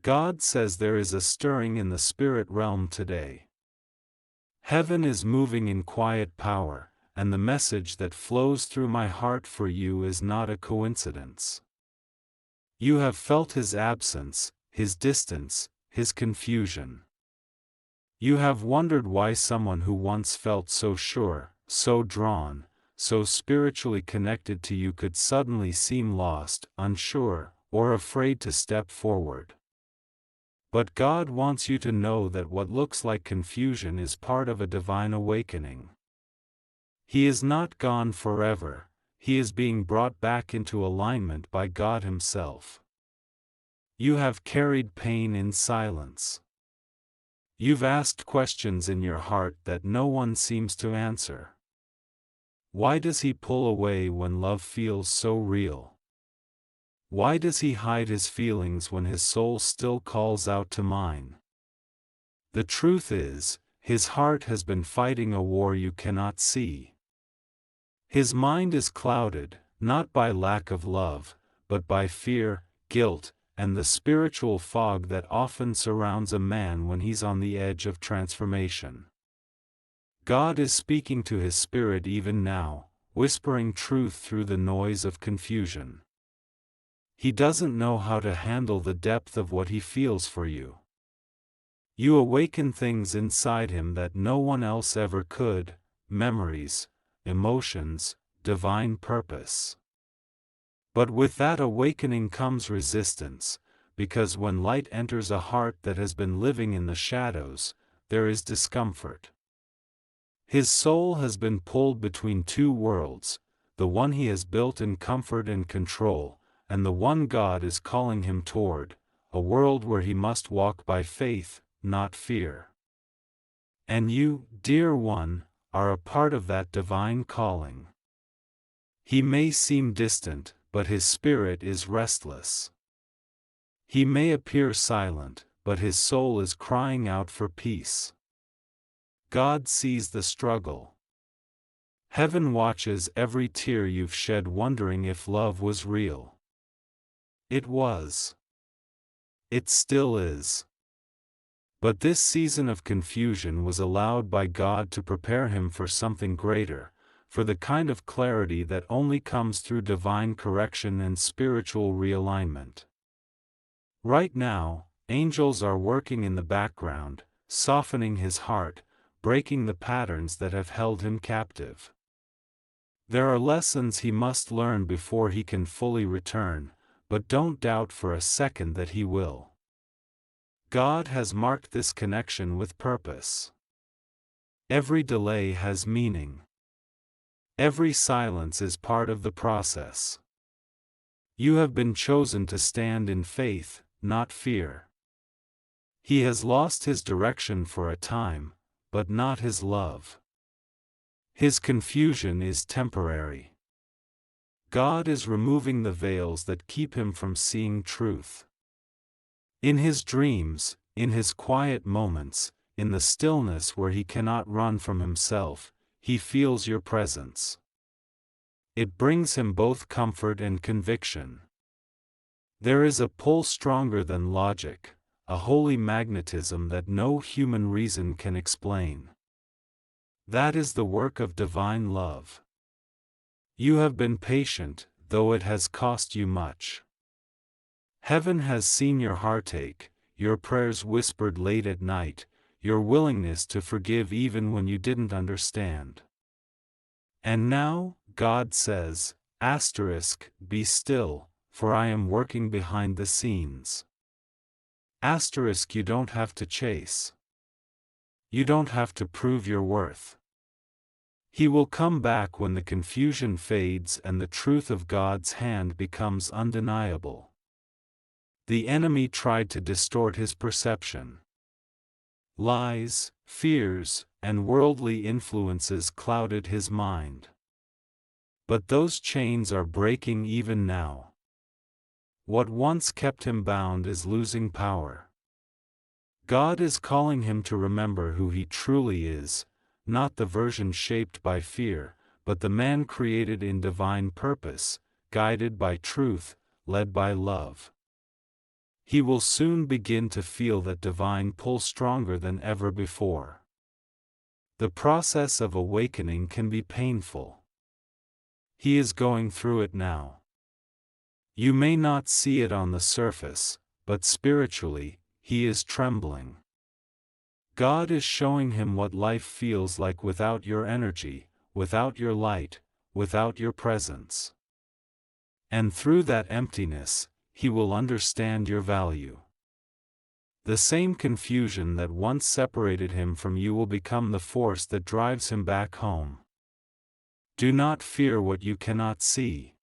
God says there is a stirring in the spirit realm today. Heaven is moving in quiet power, and the message that flows through my heart for you is not a coincidence. You have felt His absence, His distance, His confusion. You have wondered why someone who once felt so sure, so drawn, so spiritually connected to you could suddenly seem lost, unsure, or afraid to step forward. But God wants you to know that what looks like confusion is part of a divine awakening. He is not gone forever, He is being brought back into alignment by God Himself. You have carried pain in silence. You've asked questions in your heart that no one seems to answer. Why does He pull away when love feels so real? Why does He hide His feelings when His soul still calls out to mine? The truth is, His heart has been fighting a war you cannot see. His mind is clouded, not by lack of love, but by fear, guilt, and the spiritual fog that often surrounds a man when he's on the edge of transformation. God is speaking to His spirit even now, whispering truth through the noise of confusion. He doesn't know how to handle the depth of what He feels for you. You awaken things inside Him that no one else ever could: memories, emotions, divine purpose. But with that awakening comes resistance, because when light enters a heart that has been living in the shadows, there is discomfort. His soul has been pulled between two worlds, the one he has built in comfort and control, and the one God is calling him toward, a world where he must walk by faith, not fear. And you, dear one, are a part of that divine calling. He may seem distant, but his spirit is restless. He may appear silent, but his soul is crying out for peace. God sees the struggle. Heaven watches every tear you've shed, wondering if love was real. It was. It still is. But this season of confusion was allowed by God to prepare him for something greater, for the kind of clarity that only comes through divine correction and spiritual realignment. Right now, angels are working in the background, softening his heart, breaking the patterns that have held him captive. There are lessons he must learn before he can fully return, but don't doubt for a second that he will. God has marked this connection with purpose. Every delay has meaning. Every silence is part of the process. You have been chosen to stand in faith, not fear. He has lost his direction for a time, but not his love. His confusion is temporary. God is removing the veils that keep him from seeing truth. In his dreams, in his quiet moments, in the stillness where he cannot run from himself, he feels your presence. It brings him both comfort and conviction. There is a pull stronger than logic, a holy magnetism that no human reason can explain. That is the work of divine love. You have been patient, though it has cost you much. Heaven has seen your heartache, your prayers whispered late at night, your willingness to forgive even when you didn't understand. And now, God says, be still, for I am working behind the scenes. You don't have to chase. You don't have to prove your worth. He will come back when the confusion fades and the truth of God's hand becomes undeniable. The enemy tried to distort his perception. Lies, fears, and worldly influences clouded his mind. But those chains are breaking even now. What once kept him bound is losing power. God is calling him to remember who he truly is, not the version shaped by fear, but the man created in divine purpose, guided by truth, led by love. He will soon begin to feel that divine pull stronger than ever before. The process of awakening can be painful. He is going through it now. You may not see it on the surface, but spiritually, he is trembling. God is showing him what life feels like without your energy, without your light, without your presence. And through that emptiness, he will understand your value. The same confusion that once separated him from you will become the force that drives him back home. Do not fear what you cannot see.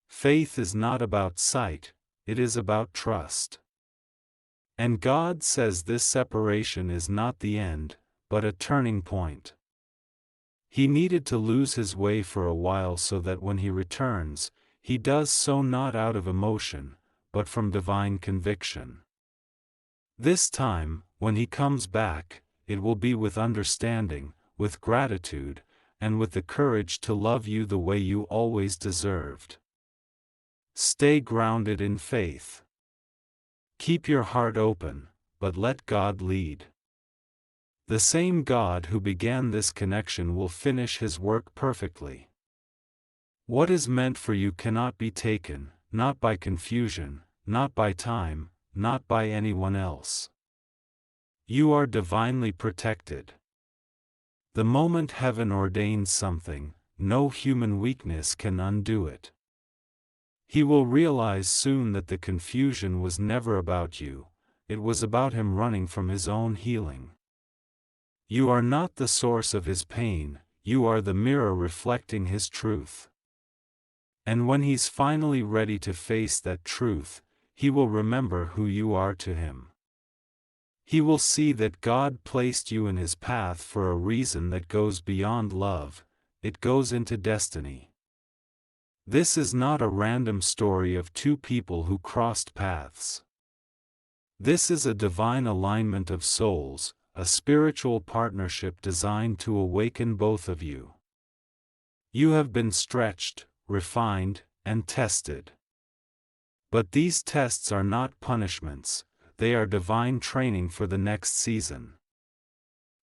Faith is not about sight, it is about trust. And God says this separation is not the end, but a turning point. He needed to lose his way for a while so that when he returns, he does so not out of emotion, but from divine conviction. This time, when he comes back, it will be with understanding, with gratitude, and with the courage to love you the way you always deserved. Stay grounded in faith. Keep your heart open, but let God lead. The same God who began this connection will finish his work perfectly. What is meant for you cannot be taken, not by confusion, not by time, not by anyone else. You are divinely protected. The moment heaven ordains something, no human weakness can undo it. He will realize soon that the confusion was never about you, it was about him running from his own healing. You are not the source of his pain, you are the mirror reflecting his truth. And when he's finally ready to face that truth, he will remember who you are to him. He will see that God placed you in his path for a reason that goes beyond love, it goes into destiny. This is not a random story of two people who crossed paths. This is a divine alignment of souls, a spiritual partnership designed to awaken both of you. You have been stretched, refined, and tested. But these tests are not punishments, they are divine training for the next season.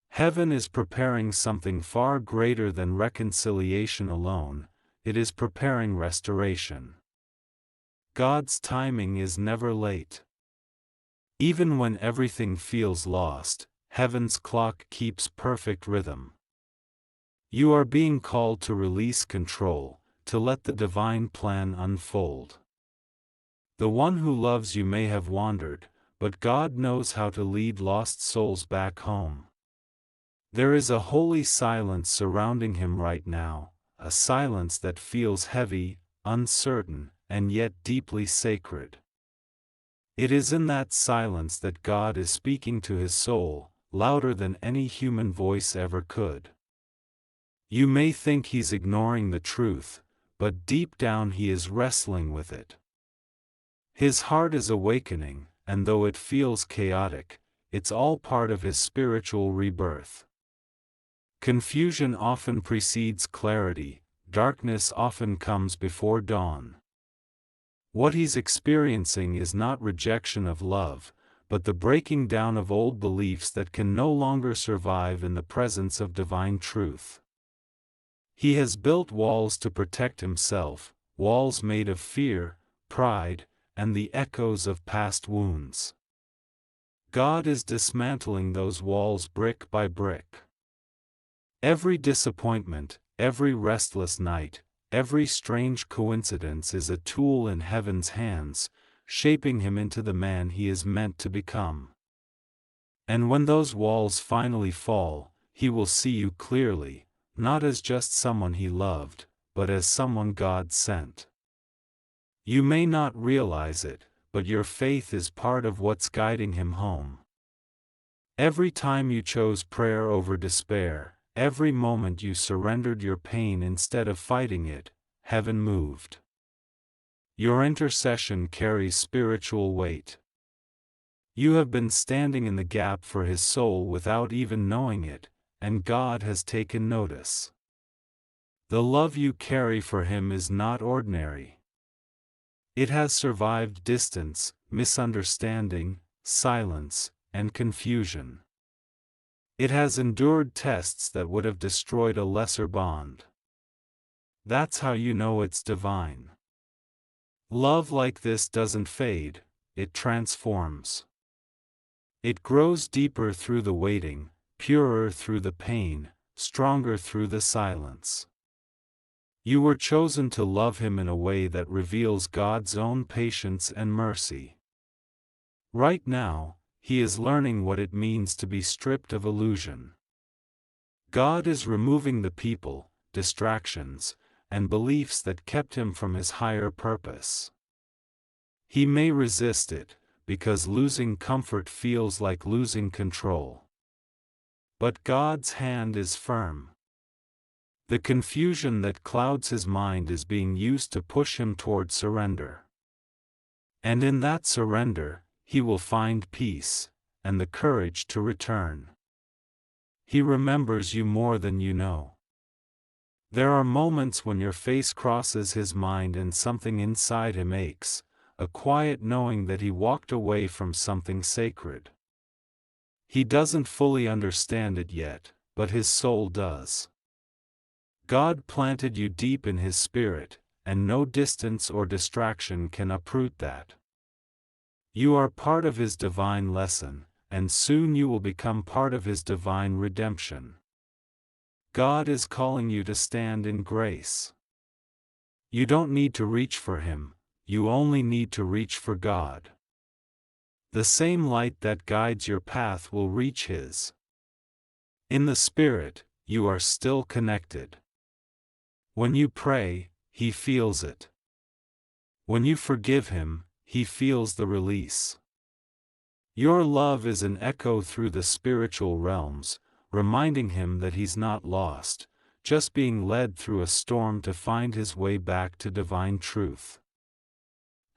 Heaven is preparing something far greater than reconciliation alone, it is preparing restoration. God's timing is never late. Even when everything feels lost, heaven's clock keeps perfect rhythm. You are being called to release control, to let the divine plan unfold. The one who loves you may have wandered, but God knows how to lead lost souls back home. There is a holy silence surrounding him right now, a silence that feels heavy, uncertain, and yet deeply sacred. It is in that silence that God is speaking to his soul, louder than any human voice ever could. You may think he's ignoring the truth, but deep down he is wrestling with it. His heart is awakening, and though it feels chaotic, it's all part of his spiritual rebirth. Confusion often precedes clarity, darkness often comes before dawn. What he's experiencing is not rejection of love, but the breaking down of old beliefs that can no longer survive in the presence of divine truth. He has built walls to protect himself, walls made of fear, pride, and the echoes of past wounds. God is dismantling those walls brick by brick. Every disappointment, every restless night, every strange coincidence is a tool in heaven's hands, shaping him into the man he is meant to become. And when those walls finally fall, he will see you clearly, not as just someone he loved, but as someone God sent. You may not realize it, but your faith is part of what's guiding him home. Every time you chose prayer over despair, every moment you surrendered your pain instead of fighting it, heaven moved. Your intercession carries spiritual weight. You have been standing in the gap for his soul without even knowing it, and God has taken notice. The love you carry for him is not ordinary. It has survived distance, misunderstanding, silence, and confusion. It has endured tests that would have destroyed a lesser bond. That's how you know it's divine. Love like this doesn't fade, it transforms. It grows deeper through the waiting, purer through the pain, stronger through the silence. You were chosen to love him in a way that reveals God's own patience and mercy. Right now, he is learning what it means to be stripped of illusion. God is removing the people, distractions, and beliefs that kept him from his higher purpose. He may resist it, because losing comfort feels like losing control. But God's hand is firm. The confusion that clouds his mind is being used to push him toward surrender. And in that surrender, he will find peace, and the courage to return. He remembers you more than you know. There are moments when your face crosses his mind and something inside him aches, a quiet knowing that he walked away from something sacred. He doesn't fully understand it yet, but his soul does. God planted you deep in his spirit, and no distance or distraction can uproot that. You are part of his divine lesson, and soon you will become part of his divine redemption. God is calling you to stand in grace. You don't need to reach for him, you only need to reach for God. The same light that guides your path will reach his. In the Spirit, you are still connected. When you pray, he feels it. When you forgive him, he feels the release. Your love is an echo through the spiritual realms, reminding him that he's not lost, just being led through a storm to find his way back to divine truth.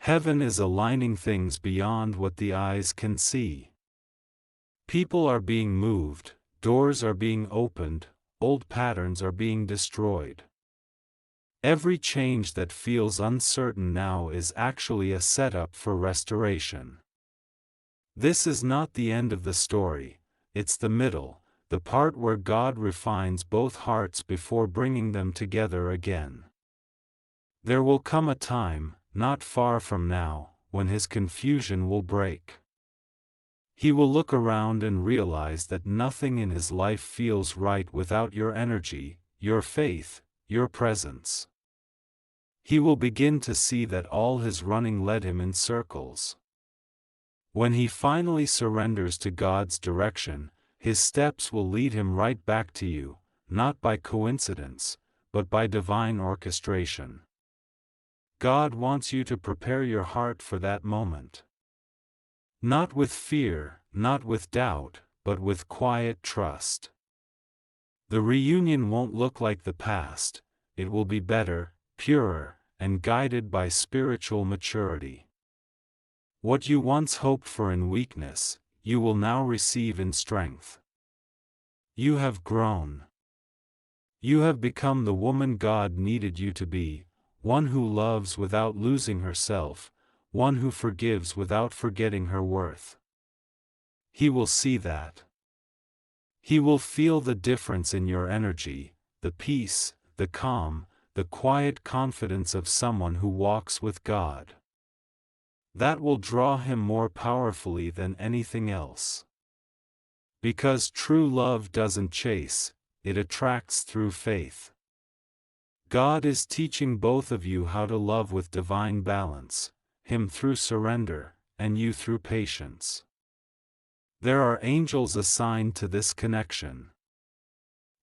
Heaven is aligning things beyond what the eyes can see. People are being moved, doors are being opened, old patterns are being destroyed. Every change that feels uncertain now is actually a setup for restoration. This is not the end of the story, it's the middle, the part where God refines both hearts before bringing them together again. There will come a time, not far from now, when his confusion will break. He will look around and realize that nothing in his life feels right without your energy, your faith, your presence. He will begin to see that all his running led him in circles. When he finally surrenders to God's direction, his steps will lead him right back to you, not by coincidence, but by divine orchestration. God wants you to prepare your heart for that moment. Not with fear, not with doubt, but with quiet trust. The reunion won't look like the past, it will be better, purer, and guided by spiritual maturity. What you once hoped for in weakness, you will now receive in strength. You have grown. You have become the woman God needed you to be, one who loves without losing herself, one who forgives without forgetting her worth. He will see that. He will feel the difference in your energy, the peace, the calm, the quiet confidence of someone who walks with God. That will draw him more powerfully than anything else. Because true love doesn't chase, it attracts through faith. God is teaching both of you how to love with divine balance, him through surrender, and you through patience. There are angels assigned to this connection.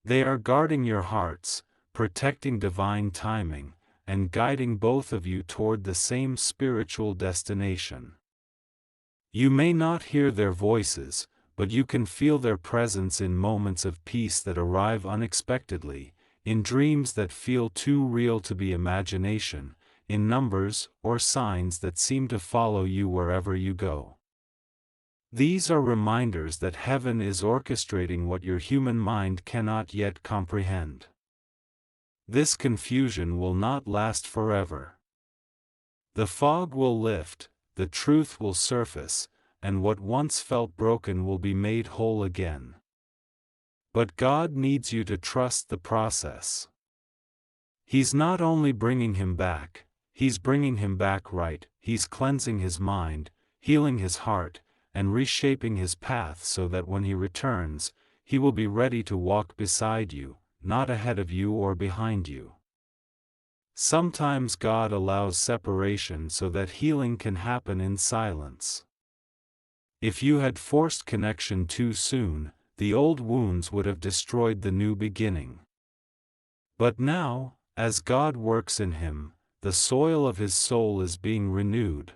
They are guarding your hearts, protecting divine timing, and guiding both of you toward the same spiritual destination. You may not hear their voices, but you can feel their presence in moments of peace that arrive unexpectedly, in dreams that feel too real to be imagination, in numbers or signs that seem to follow you wherever you go. These are reminders that heaven is orchestrating what your human mind cannot yet comprehend. This confusion will not last forever. The fog will lift, the truth will surface, and what once felt broken will be made whole again. But God needs you to trust the process. He's not only bringing him back, He's bringing him back right. He's cleansing his mind, healing his heart, and reshaping his path so that when he returns, he will be ready to walk beside you, not ahead of you or behind you. Sometimes God allows separation so that healing can happen in silence. If you had forced connection too soon, the old wounds would have destroyed the new beginning. But now, as God works in him, the soil of his soul is being renewed.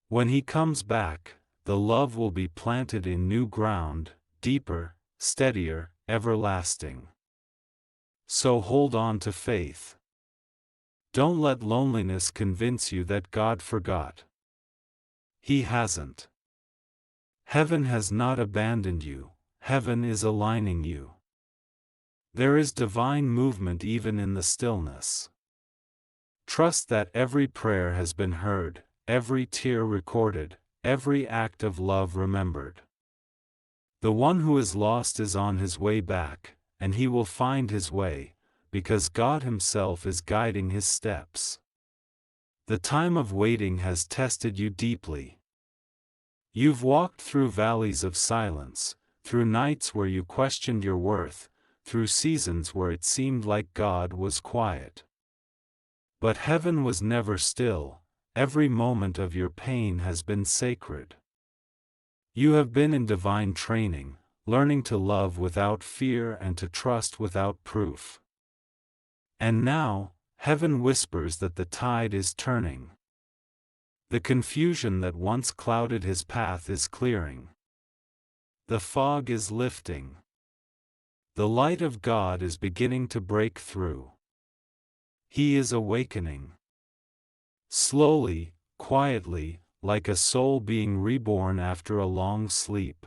When he comes back, the love will be planted in new ground, deeper, steadier, everlasting. So hold on to faith. Don't let loneliness convince you that God forgot. He hasn't. Heaven has not abandoned you, heaven is aligning you. There is divine movement even in the stillness. Trust that every prayer has been heard, every tear recorded, every act of love remembered. The one who is lost is on his way back, and he will find his way, because God himself is guiding his steps. The time of waiting has tested you deeply. You've walked through valleys of silence, through nights where you questioned your worth, through seasons where it seemed like God was quiet. But heaven was never still, every moment of your pain has been sacred. You have been in divine training, learning to love without fear and to trust without proof. And now, heaven whispers that the tide is turning. The confusion that once clouded his path is clearing. The fog is lifting. The light of God is beginning to break through. He is awakening. Slowly, quietly, like a soul being reborn after a long sleep.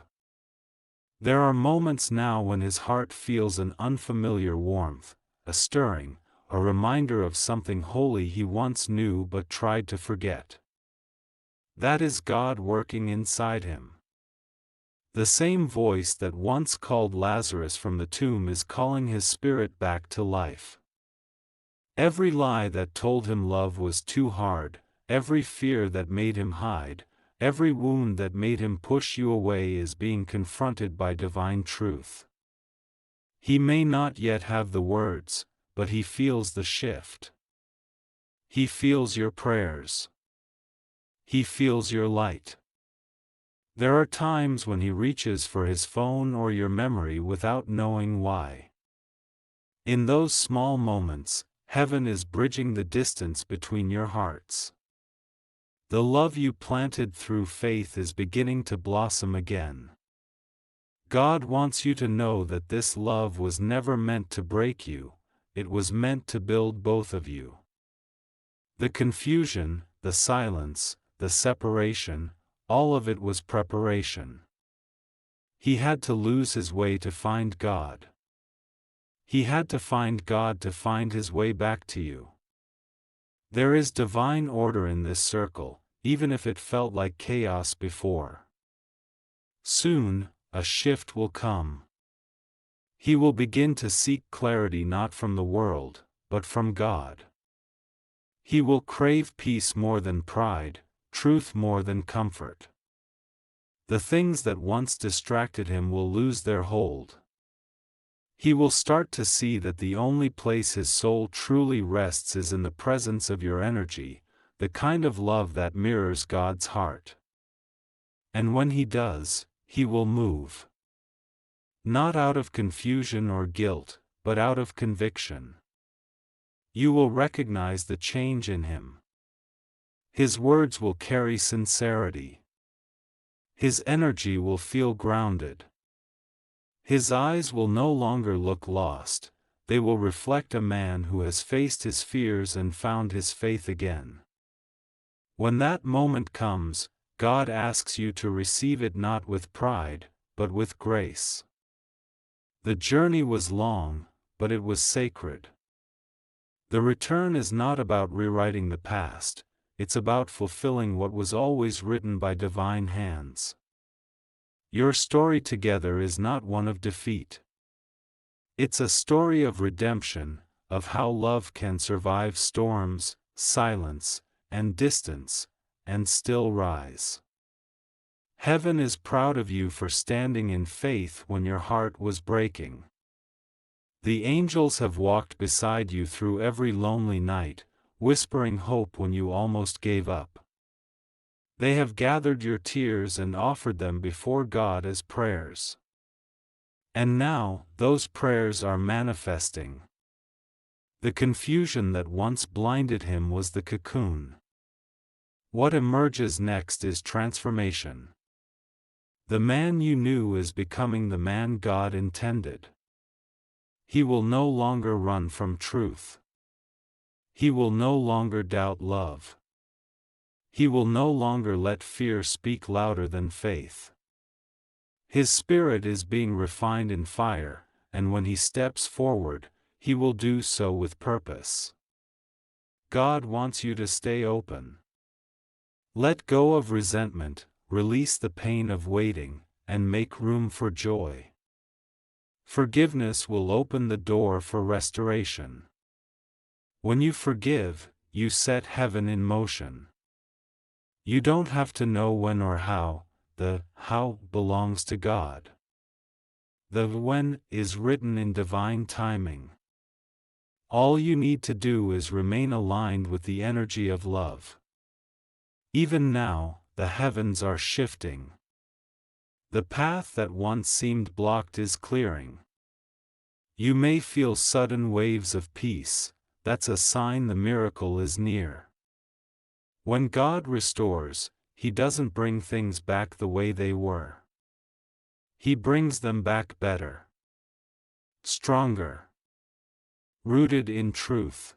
There are moments now when his heart feels an unfamiliar warmth, a stirring, a reminder of something holy he once knew but tried to forget. That is God working inside him. The same voice that once called Lazarus from the tomb is calling his spirit back to life. Every lie that told him love was too hard, every fear that made him hide, every wound that made him push you away is being confronted by divine truth. He may not yet have the words, but he feels the shift. He feels your prayers. He feels your light. There are times when he reaches for his phone or your memory without knowing why. In those small moments, heaven is bridging the distance between your hearts. The love you planted through faith is beginning to blossom again. God wants you to know that this love was never meant to break you, it was meant to build both of you. The confusion, the silence, the separation, all of it was preparation. He had to lose his way to find God. He had to find God to find his way back to you. There is divine order in this circle, even if it felt like chaos before. Soon, a shift will come. He will begin to seek clarity not from the world, but from God. He will crave peace more than pride, truth more than comfort. The things that once distracted him will lose their hold. He will start to see that the only place his soul truly rests is in the presence of your energy, the kind of love that mirrors God's heart. And when he does, he will move. Not out of confusion or guilt, but out of conviction. You will recognize the change in him. His words will carry sincerity. His energy will feel grounded. His eyes will no longer look lost, they will reflect a man who has faced his fears and found his faith again. When that moment comes, God asks you to receive it not with pride, but with grace. The journey was long, but it was sacred. The return is not about rewriting the past, it's about fulfilling what was always written by divine hands. Your story together is not one of defeat. It's a story of redemption, of how love can survive storms, silence, and distance, and still rise. Heaven is proud of you for standing in faith when your heart was breaking. The angels have walked beside you through every lonely night, whispering hope when you almost gave up. They have gathered your tears and offered them before God as prayers. And now, those prayers are manifesting. The confusion that once blinded him was the cocoon. What emerges next is transformation. The man you knew is becoming the man God intended. He will no longer run from truth. He will no longer doubt love. He will no longer let fear speak louder than faith. His spirit is being refined in fire, and when he steps forward, he will do so with purpose. God wants you to stay open. Let go of resentment, release the pain of waiting, and make room for joy. Forgiveness will open the door for restoration. When you forgive, you set heaven in motion. You don't have to know when or how, the how belongs to God. The when is written in divine timing. All you need to do is remain aligned with the energy of love. Even now, the heavens are shifting. The path that once seemed blocked is clearing. You may feel sudden waves of peace, that's a sign the miracle is near. When God restores, He doesn't bring things back the way they were. He brings them back better. Stronger. Rooted in truth.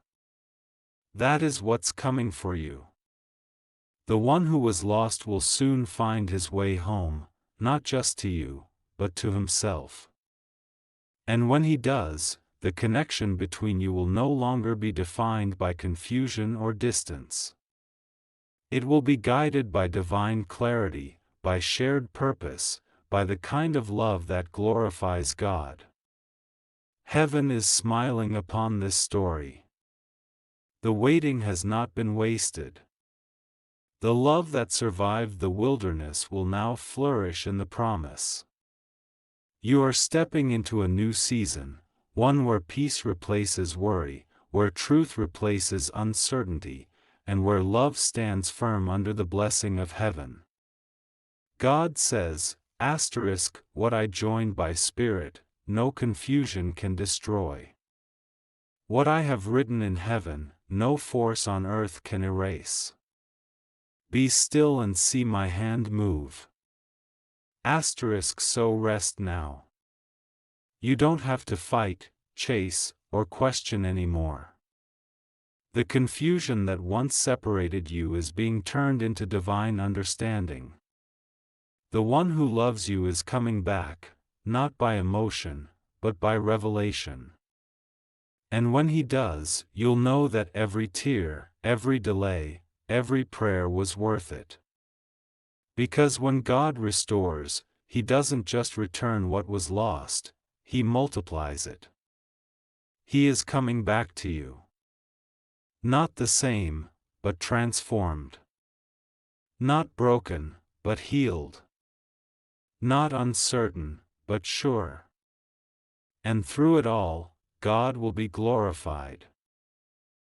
That is what's coming for you. The one who was lost will soon find his way home, not just to you, but to himself. And when he does, the connection between you will no longer be defined by confusion or distance. It will be guided by divine clarity, by shared purpose, by the kind of love that glorifies God. Heaven is smiling upon this story. The waiting has not been wasted. The love that survived the wilderness will now flourish in the promise. You are stepping into a new season, one where peace replaces worry, where truth replaces uncertainty, and where love stands firm under the blessing of heaven. God says, what I joined by spirit, no confusion can destroy. What I have written in heaven, no force on earth can erase. Be still and see my hand move. So rest now. You don't have to fight, chase, or question anymore. The confusion that once separated you is being turned into divine understanding. The one who loves you is coming back, not by emotion, but by revelation. And when he does, you'll know that every tear, every delay, every prayer was worth it. Because when God restores, He doesn't just return what was lost, He multiplies it. He is coming back to you. Not the same, but transformed. Not broken, but healed. Not uncertain, but sure. And through it all, God will be glorified.